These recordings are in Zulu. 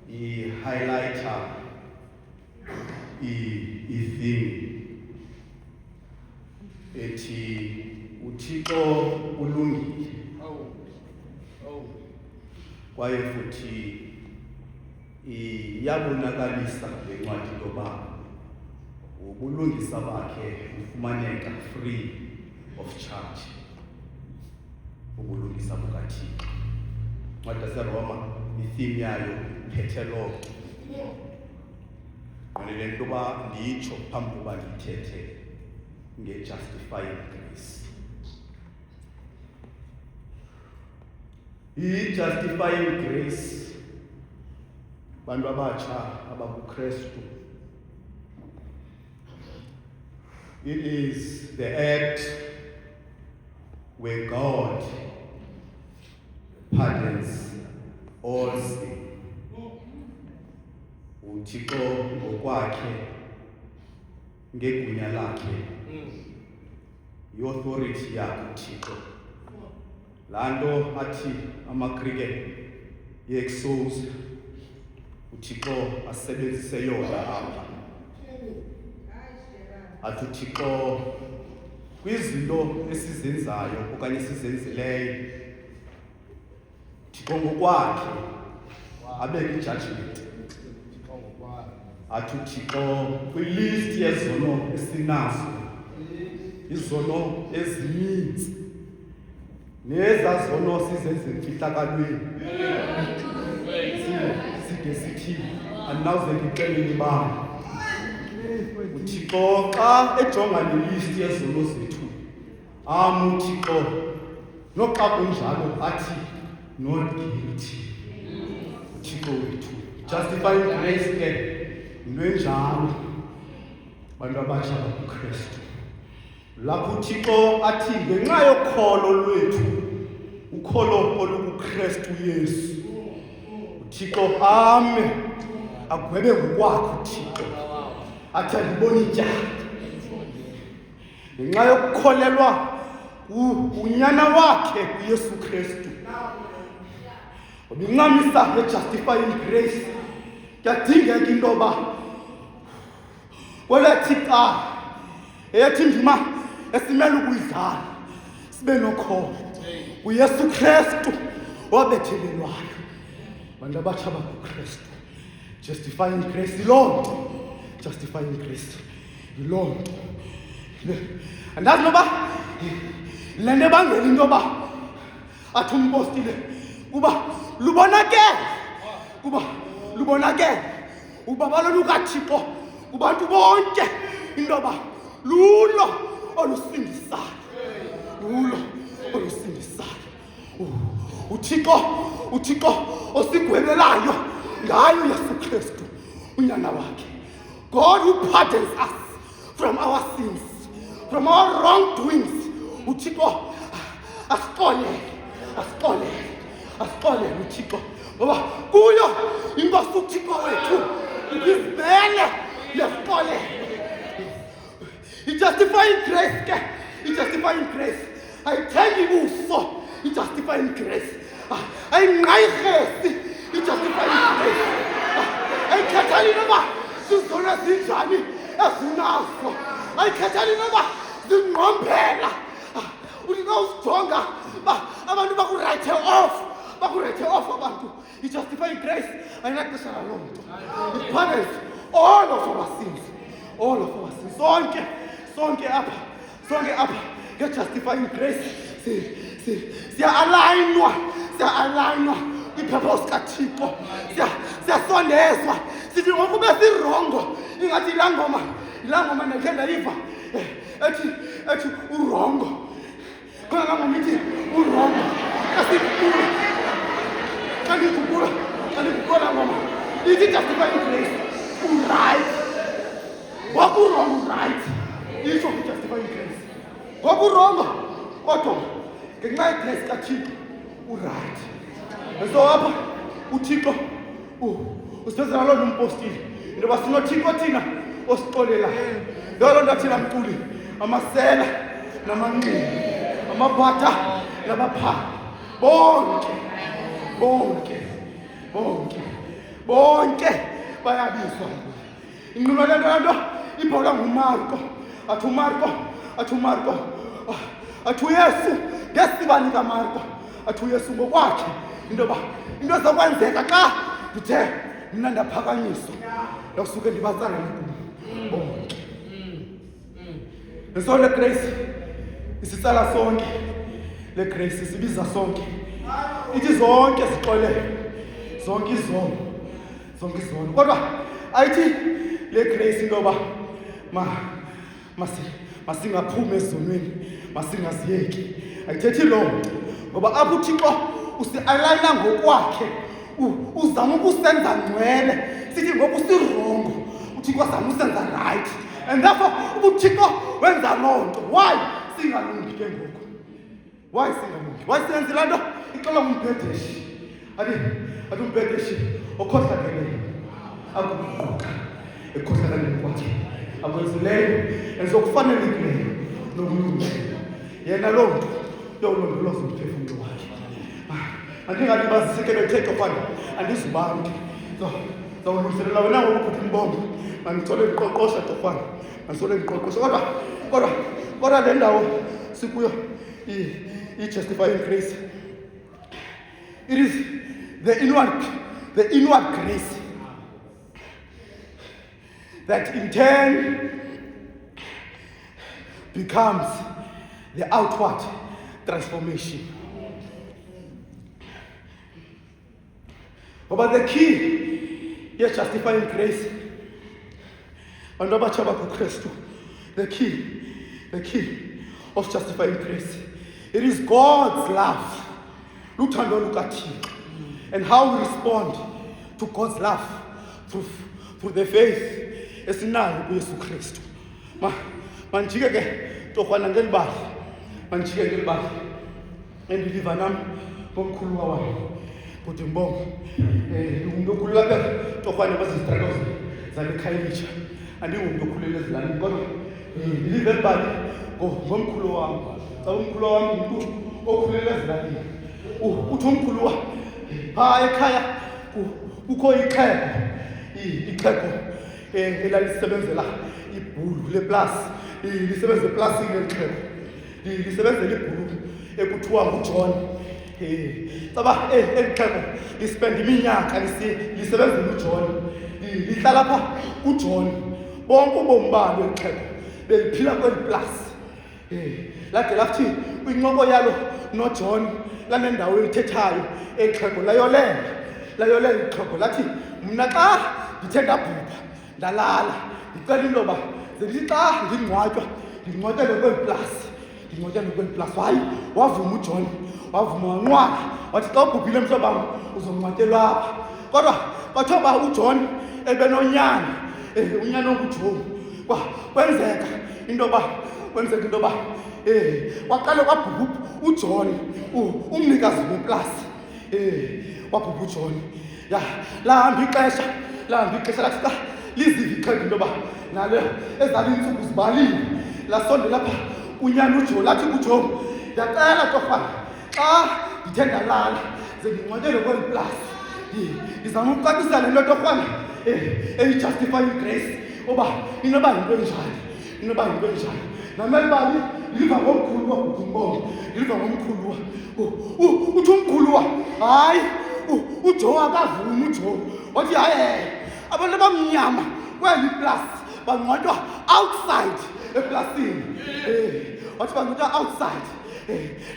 i-highlighter i-theme ethi uThixo ulungile. Kwaye futhi iyabonakalisa le ncwadi intoba ubulungisa bakhe bufumaneka free of charge. Ubulungisa bukaThixo. Ncwadi yaseRoma itheme yayo iphethe loo le nto yoba nditsho phambi koba ndithethe nge-justifying grace. I-justifying grace, bantu abatsha abakuKrestu, it is the act where God pardons all sin. uThixo ngokwakhe ngegunya lakhe i-authority yakhe uThixo. Laa nto athi amaGrike i-exous uThixo asebenzise yona apha. Athi uThixo kwizinto esizenzayo okanye esizenzileyo, uThixo ngokwakhe abeke ijudgment. Athi uThixo kwilist yezono esinazo, izono ezininzi nezazono sizenze emfihlakalweni, side sithi andinawuze ndixelele bani. uThixo xa ejonga nelist yezono zethu, uThixo noxa kunjalo athi not guilty. uThixo wethu justifying grace ke into enjalo, bantu abatsha bakuKrestu. Lapho uThixo athi ngenxa yokholo lwethu, ukholo olukuKrestu Yesu, uThixo ame agwebe ngokwakhe. uThixo athi andiboni ityala ngenxa yokukholelwa unyana wakhe uYesu Kristu. Obincamisa nge-justifying grace, kuyadingeka into yoba kwelethi xa eyathi ndima esimele ukuyidlala sibe nokholo uYesu Kristu wabethelelwayo. Bantu abatsha bakuKrestu, justifying grace yiloo nto. Justifying grace yiloo nto. Andazi noba le nto ebangela into yoba athi umpostile kuba lubonakele ubabalo lukaThixo kubantu bonke into yoba lulo olusindisayo. uThixo osigwebelayo ngayo Yesu Kristu unyana wakhe. God who pardons us from our sins, from our wrongdoings. uThixo asixolele uThixo ngoba kuyo inkosi uThixo wethu izimele yasixolele. I-justifying grace ke, i-justifying grace ayithengi buso. I-justifying grace ayinqayirhesi. I-justifying grace ayikhathali noba zizona zinjani ezinazo, ayikhathali noba zingqombela. Unika usijonga abantu bakurayithe off abantu. I-justifying grace ayinaxesha laloo nto. It pardons all of our sins. Sonke apha nge-justifying grace siya-alayinwa kwi-purpose kaThixo. Siyasondezwa sithi ngokube sirongo, ingathi yilaa ngoma ndakhe ndayiva ethi urongo. Khona laa ngoma ithi urongo. Xa ndikhumbula ngoma ithi justifying grace uright. Wakurongo right itsho ku-justifying grace. Wakurongo kodwa ngenxa yegrace kaThixo uright. So apha uThixo usithezela loo nto umpostile into yoba sinoThixo thina osixolelayo. Loo nto athina mculi amasela namanqindi amaphatha nabaphangi bonke bonke bayabizwa. Inquma le nto ibhola nguMarko. Athi uMarko, athi uYesu ngesibani kaMarko, athi uYesu ngokwakhe into ezokwenzeka xa ndithe mna ndaphakanyiswa ndasuke ndibatsalela bonke. Leso le grace isitsala sonke, le grace isibiza sonke, ithi zonke zixolele, zonke izono. Kodwa ayithi le grace into yoba masingaphumi ezonweni, masingaziyeki. Ayithethi loo nto, ngoba apho uThixo usi-alayina ngokwakhe, uzama ukusenza ngcwele, sithi ngoku sirongo, uThixo azama usenza right. And therefore uThixo wenza loo nto. Why singalungi ke ngoku? Why singalungi? Why senze laa nto? Ixela umbhedeshi, athi umbhedeshi okhohlakeleyo akuquka ekhohlakaleni kwakhe akwenzileyo enzokufanelekileyo nokulungileyo. Yena loo nto uyawulondoloza umphefumlo wakhe. Andingalibaziseke bethetho fana andizubamke. Zawulungiselela wena ngokuphuthi imbombo, mandithole ndiqoqosha torhwana, mandithole ndiqoqosha. Kodwa le ndawo sikuyo i-justifying grace, it is the inward grace that in turn becomes the outward transformation. But the key, yes, justifying grace, and the key of justifying grace, it is God's love. Look at Him and how we respond to God's love through the faith esinayo kuYesu Kristu. Manjike ke torhwana ngelibali, endiliva nam ngomkhulu wami kuthi mbongo umuntu okhulula torhwana bazistruggle zale Khayelitsha, andingumuntu okhulela ezilalini, kodwa ndiliva elibali ngomkhulu wami. Xa umkhulu wami umuntu okhulela ezilalini, uthi umkhulu phaa ekhaya kukho ixhego elalisebenzela ibhulu leplasi, lisebenza eplasini elixhego, lisebenzela ibhulu ekuthiwa nguJohn. Saba eli xhego lispenda iminyaka lisebenzela uJohn, lihlala pha uJohn bonke ubomi balo eli xhego beliphila kweli plasi. Lade lathi kwincoko yalo noJohn lanendawo elithethayo eli xhego layolela ixhego lathi, mna xa ndithe ndabhubha ndalala ndicela into yoba zelithi xa ndingcwatyelwe kweli plasi. Hayi, wavuma uJohn, wavuma wanqwala, wathi xa ubhubhile mhlobam uzongcwatyelwa apha. Kodwa bathiwa uba uJohn ebenonyana, unyana onguJohn, kwenzeka into yoba waqale wabhubha uJohn, umnikazi weplasi. Wabhubha uJohn, lahamba ixesha lathi xa liziva ixhego into yoba nalo ezala iintsuku zibalile, lasondela pha unyana uJohn, lathi kuJohn, ndiyacela torhwana xa ndithe ndalala ze ndingcwatyelwe kweli plasi, ndizama ukucacisa le nto torhwana eyi-justifying grace uba inoba yinto enjani. Namele bali ndiliva ngomkhulu wagugumbongo, ndiliva ngomkhulu uthi umkhulu hayi uJohn akavumi uJohn, wathi hayi abantu abamnyama kweli plasi bangcwatywa outside eplasini. Wathi bangcwatywa outside.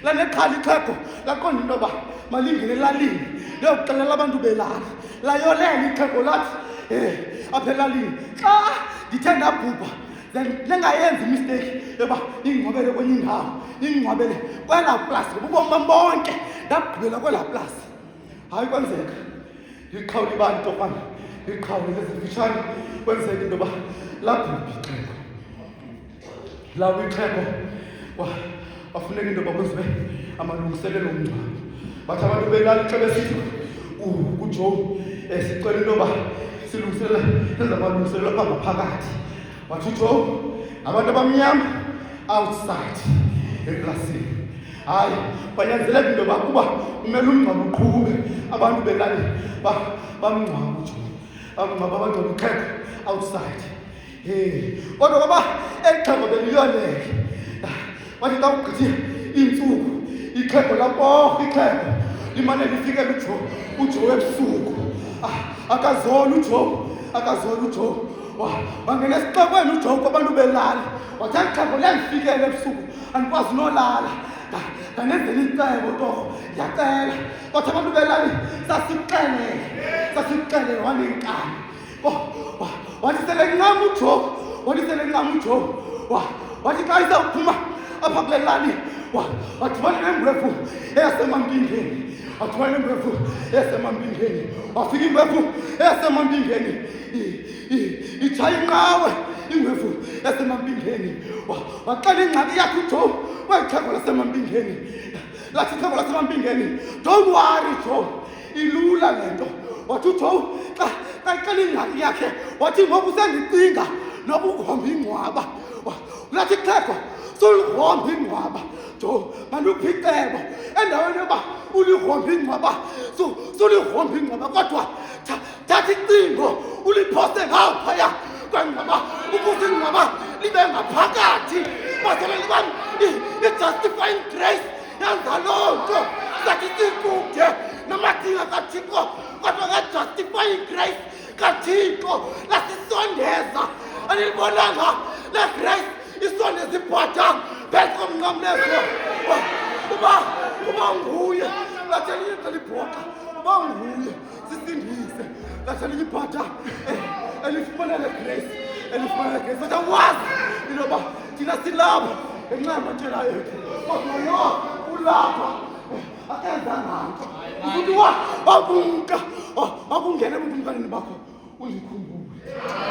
Lanexhala ixhego laqonda into yoba malingene elalini liyokuxelela abantu belala, layolela ixhego lathi apha elalini, xa ndithe ndabhubha nengayenzi imisteyiki yoba ingcwabele kwenye indawo, ingcwabele kwelaa plasi, ngoba ubomi bam bonke ndabugqibela kwelaa plasi. Hayi, kwenzeka liqhawule ibali torhwana, liqhawule lezimfitshane, kwenzeka into yoba labhubha ixhego. Lawo ixhego wafuneka into yoba kwenziwe amalungiselelo omngcwabo. Bathi abantu belali xa besithi kuJohn sicela into yoba silungiselela senza amalungiselelo apha ngaphakathi. Wathi uJohn abantu abamnyama outside eplasini, hayi kwanyanzeleka into yoba kuba umele umngcwabo uqhube abantu belali bamngcwaba uJoni abangcwaba ixhego outside. Kodwa ngoba exhego beliyoleke wathi xa ugqithile iintsuku ixhego laporho ixhego limane lifikele uJo ebusuku. Akazoli uJo wangena esixekweni uJo kwabantu belala wathi ixhego liyandifikela ebusuku andikwazi nolala ndanenzela icebo torho ndiyacela wathi abantu belali sasikuxelele wanenkani wathi sele ncama uJo wathi xa izawuphuma apha kule lali wadibana nengwevu eyasemampingeni wafika ingwevu eyasemampingeni itshaya inqawe ingwevu yasemampingeni waxela ingxaki yakhe uJo kwexhego lasemampingeni lathi ixhego lasemampingeni don't worry Joe ilula le nto wathi uJo xa ixela ingxaki yakhe wathi ngoku usendicinga noba ukuhomba ingcwaba lathi ixhego sulihomba ingcwaba Joe manduphi icebo endaweni yoba ulihomba ingcwaba sulihomba ingcwaba kodwa thatha icingo uliphoste ngaphaya kwengcwaba ukuze ingcwaba libe ngaphakathi baseleli bam i-justifying grace yenza loo nto sathi sikude namadinga kaThixo kodwa nge-justifying grace kaThixo lasisondeza anilibonanga le grace isondeza ibhada phezu komnqamlezo uba nguye lathi elinye libhoxa uba nguye sisindise lathi elinye ibhada elifumana le grace wathi awazi into yoba thina silapha ngenxa yamatshela ethu kodwa lo ulapha akenzanga nto ukuthi wakumka wakungena ebunkumkanini bakho uzikhumbule.